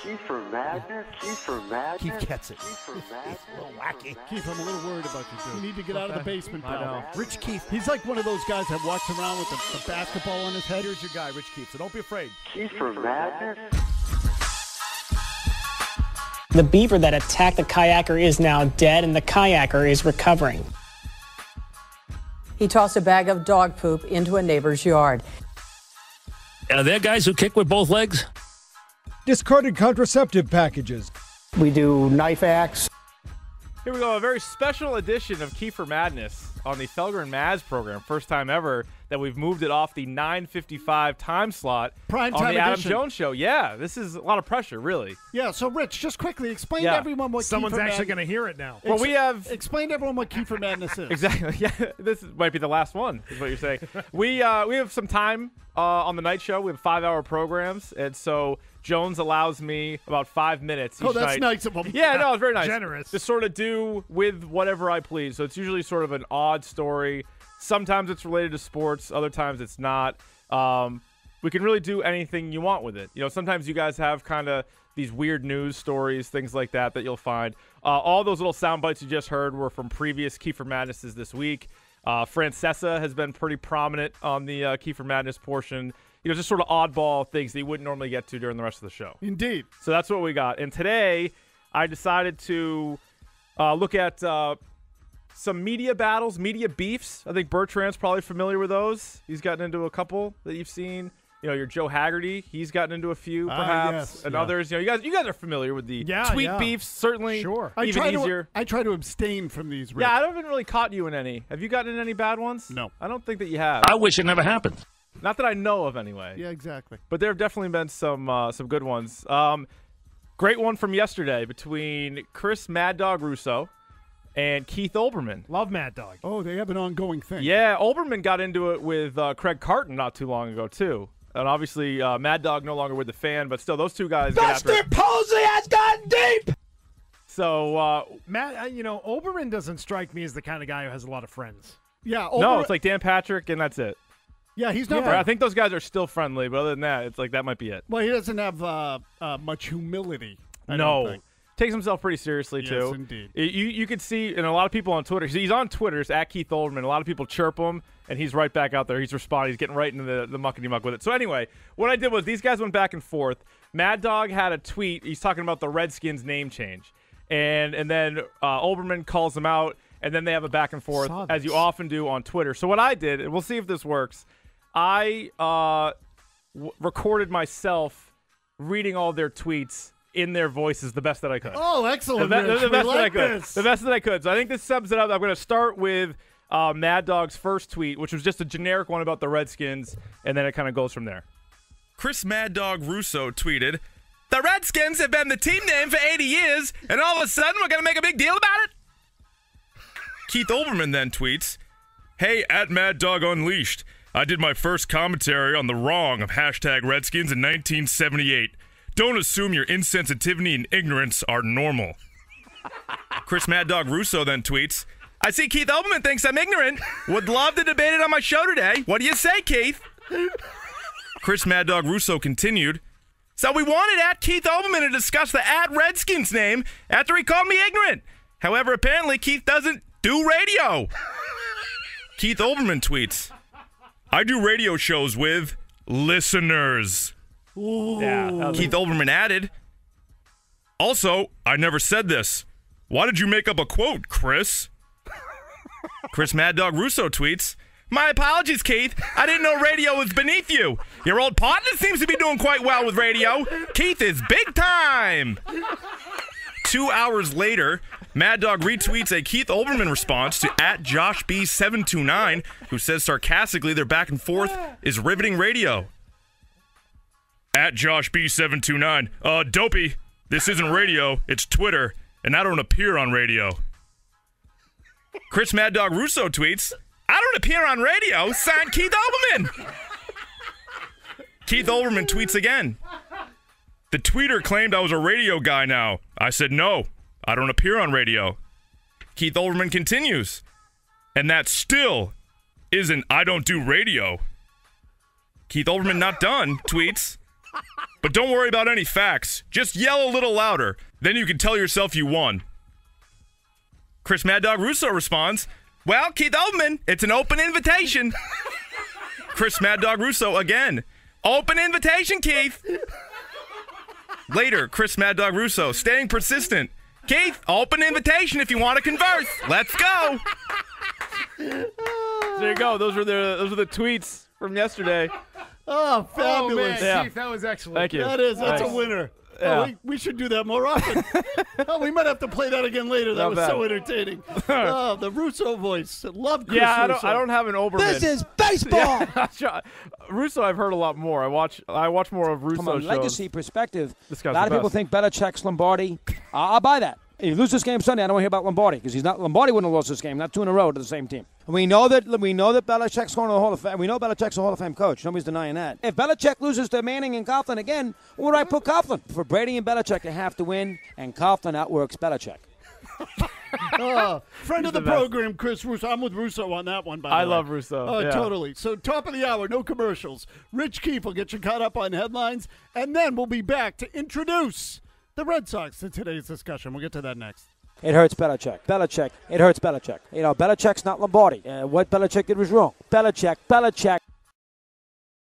Keefer Madness. Keefer Madness. Keith gets it. Keefer Madness. A little wacky. Keith, I'm a little worried about you, dude. You need to get out of the basement, I pal. know. Rich Keith. He's like one of those guys that walks around with the basketball on his head. Here's your guy, Rich Keith, so don't be afraid. Keefer Madness. The beaver that attacked the kayaker is now dead, and the kayaker is recovering. He tossed a bag of dog poop into a neighbor's yard. Are there guys who kick with both legs? Discarded contraceptive packages. We do knife axe. Here we go, a very special edition of Keefer Madness on the Felger and Maz program. First time ever that we've moved it off the 9:55 time slot Prime on time the Adam edition. Jones Show. Yeah, this is a lot of pressure, really. Yeah, so Rich, just quickly explain to everyone what Someone's Keefer actually Madness going to hear it now. Well, we have Explain to everyone what Keefer Madness is. exactly. Yeah, might be the last one, is what you're saying. We have some time on the night show. We have 5-hour programs, and so Jones allows me about 5 minutes each Oh, that's night. nice of him. Yeah, no, it's very nice. Generous. To sort of do with whatever I please. So it's usually sort of an odd story. Sometimes it's related to sports. Other times it's not. We can really do anything you want with it. You know, sometimes you guys have kind of these weird news stories, things like that you'll find. All those little sound bites you just heard were from previous Keefer Madnesses this week. Francesa has been pretty prominent on the Keefer Madness portion. You know, just sort of oddball things that you wouldn't normally get to during the rest of the show. Indeed. So that's what we got. And today, I decided to look at some media battles, media beefs. I think Bertrand's probably familiar with those. He's gotten into a couple that you've seen. You know, your Joe Haggerty, he's gotten into a few, perhaps, yes, and yeah. others. You know, you guys are familiar with the tweet beefs, certainly. Sure. Even easier. I try to abstain from these. Rich. Yeah, I haven't really caught you in any. Have you gotten in any bad ones? No. I don't think that you have. I wish it never happened. Not that I know of, anyway. Yeah, exactly. But there have definitely been some good ones. Great one from yesterday between Chris Mad Dog Russo and Keith Olbermann. Love Mad Dog. Oh, they have an ongoing thing. Yeah, Olbermann got into it with Craig Carton not too long ago, too. And obviously, Mad Dog no longer with the Fan, but still, those two guys get after it. Posey has gotten deep! So, Matt, Olbermann doesn't strike me as the kind of guy who has a lot of friends. Yeah. no, it's like Dan Patrick, and that's it. Yeah, he's not. I think those guys are still friendly, but other than that, it's like that might be it. Well, he doesn't have much humility. I No. don't think. Takes himself pretty seriously, Yes, too. indeed. You could see, and a lot of people on Twitter, he's on Twitter, it's at Keith Olbermann. A lot of people chirp him, and he's right back out there. He's responding. He's getting right into the muckety-muck with it. So anyway, what I did was these guys went back and forth. Mad Dog had a tweet. He's talking about the Redskins name change. And then Olbermann calls him out, and then they have a back and forth, as you often do on Twitter. So what I did, and we'll see if this works, I recorded myself reading all their tweets in their voices the best that I could. Oh, excellent, Rich. The best We that I like could. this. The best that I could. So I think this sums it up. I'm going to start with Mad Dog's first tweet, which was just a generic one about the Redskins, and then it kind of goes from there. Chris Mad Dog Russo tweeted, "The Redskins have been the team name for 80 years, and all of a sudden we're going to make a big deal about it?" Keith Olbermann then tweets, "Hey, at Mad Dog Unleashed, I did my first commentary on the wrong of hashtag Redskins in 1978. Don't assume your insensitivity and ignorance are normal." Chris Mad Dog Russo then tweets, "I see Keith Olbermann thinks I'm ignorant. Would love to debate it on my show today. What do you say, Keith?" Chris Mad Dog Russo continued, "So we wanted at Keith Olbermann to discuss the at Redskins name after he called me ignorant. However, apparently Keith doesn't do radio." Keith Olbermann tweets, "I do radio shows with listeners." Yeah, Keith Olbermann added, "Also, I never said this. Why did you make up a quote, Chris?" Chris Mad Dog Russo tweets, "My apologies, Keith. I didn't know radio was beneath you. Your old partner seems to be doing quite well with radio. Keith is big time." 2 hours later, Mad Dog retweets a Keith Olbermann response to at JoshB729, who says sarcastically their back and forth is riveting radio. At JoshB729, dopey, this isn't radio, it's Twitter, and I don't appear on radio. Chris Mad Dog Russo tweets, "I don't appear on radio, signed Keith Olbermann." Keith Olbermann tweets again, "The tweeter claimed I was a radio guy now. I said no, I don't appear on radio." Keith Olbermann continues, "And that still isn't I don't do radio." Keith Olbermann not done tweets, But don't worry about any facts. Just yell a little louder. Then you can tell yourself you won. Chris Mad Dog Russo responds, well, Keith Olbermann, it's an open invitation. Chris Mad Dog Russo again. Open invitation, Keith. Later, Chris Mad Dog Russo, staying persistent. Keith, open invitation if you want to converse. Let's go. There you go. Those are the tweets from yesterday. Oh, fabulous. Oh, man, Yeah. Keith, that was excellent. Thank you. That's Thanks. a winner. Yeah. Oh, we should do that more often. Oh, we might have to play that again later. That Not was bad. so entertaining. Oh, the Russo voice. Love Chris Yeah, Russo. I don't have an Olbermann. This is baseball. Yeah. Russo, I've heard a lot more. I watch more of Russo From a shows. legacy perspective, This a guy's lot the of people best. think Belichick's Lombardi. I'll buy that. If you lose this game Sunday, I don't want to hear about Lombardi because he's not. Lombardi wouldn't have lost this game. Not 2 in a row to the same team. We know that Belichick's going to the Hall of Fame. We know Belichick's a Hall of Fame coach. Nobody's denying that. If Belichick loses to Manning and Coughlin again, where would I put Coughlin? For Brady and Belichick to have to win, and Coughlin outworks Belichick. Friend of the the best. program, Chris Russo. I'm with Russo on that one, by the way. I love Russo. Oh, Yeah. totally. So, top of the hour, no commercials. Rich Keefe will get you caught up on headlines, and then we'll be back to introduce the Red Sox to today's discussion. We'll get to that next. It hurts Belichick. Belichick. It hurts Belichick. Belichick's not Lombardi. What Belichick did was wrong. Belichick.